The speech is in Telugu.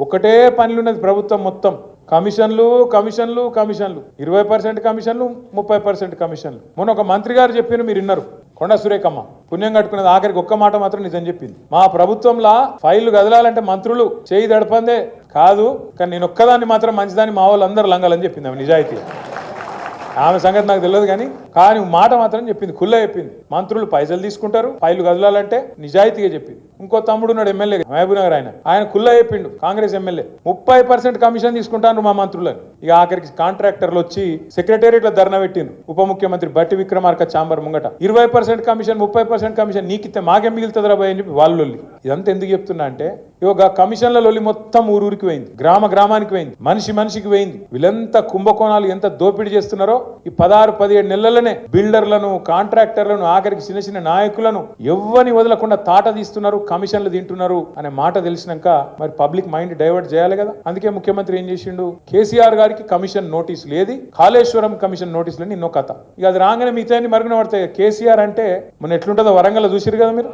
ఒకటే పనులు ఉన్నది ప్రభుత్వం మొత్తం. కమిషన్లు కమిషన్లు కమిషన్లు, 20% కమిషన్లు, 30% కమిషన్లు. మొన్న ఒక మంత్రి గారు చెప్పిన మీరు విన్నారు, కొండ సురేఖమ్మ పుణ్యం కట్టుకున్నది. ఆఖరికి ఒక్క మాట మాత్రం నిజం చెప్పింది, మా ప్రభుత్వంలో ఫైళ్లు కదలాలంటే మంత్రులు చేయి దడపందే కాదు, కానీ నేను ఒక్కదాన్ని మాత్రం మంచిదాన్ని మా వాళ్ళు అందరూ లంగాలని చెప్పింది. ఆమె నిజాయితీ, ఆమె సంగతి నాకు తెలియదు కానీ మాట మాత్రం చెప్పింది, కుల్ల చెప్పింది. మంత్రులు పైసలు తీసుకుంటారు, ఫైళ్లు కదలాలంటే నిజాయితీగా చెప్పింది. ఇంకో తమ్ముడు ఉన్నాడు ఎమ్మెల్యే మహబూబ్ నగర్, ఆయన కుల్ల చెప్పిండు, కాంగ్రెస్ ఎమ్మెల్యే 30% కమిషన్ తీసుకుంటాను మా మంత్రులని. ఇక ఆఖరికి కాంట్రాక్టర్లు వచ్చి సెక్రటేరియట్లో ధర్నా పెట్టిండు. ఉప ముఖ్యమంత్రి బట్టి విక్రమార్క చాంబర్ ముంగట 20% కమిషన్ 30% కమిషన్ నీకిస్తే మాకేం మిగులుతుంది రాబోయే అని చెప్పి వాళ్ళు. ఇదంతా ఎందుకు చెప్తున్నా అంటే ఇక కమిషన్ల లొల్లి మొత్తం ఊరూరికి పోయింది, గ్రామానికి పోయింది, మనిషికి పోయింది. వీళ్ళంతా కుంభకోణాలు ఎంత దోపిడీ చేస్తున్నారో ఈ 16-17 నెలలనే బిల్డర్లను, కాంట్రాక్టర్లను, ఆఖరికి చిన్న నాయకులను ఎవ్వని వదలకుండా తాట తీస్తున్నారు, కమిషన్లు తింటున్నారు అనే మాట తెలిసినాక మరి పబ్లిక్ మైండ్ డైవర్ట్ చేయాలి కదా. అందుకే ముఖ్యమంత్రి ఏం చేసిండు, కేసీఆర్ గారికి కమిషన్ నోటీసులు ఏది, కాళేశ్వరం కమిషన్ నోటీసులు అని ఎన్నో కథ. ఇక అది రాగానే మిగతా మరుగున పడతాయి. కేసీఆర్ అంటే మన ఎట్లుంటుందో వరంగల్ చూసిరు కదా మీరు.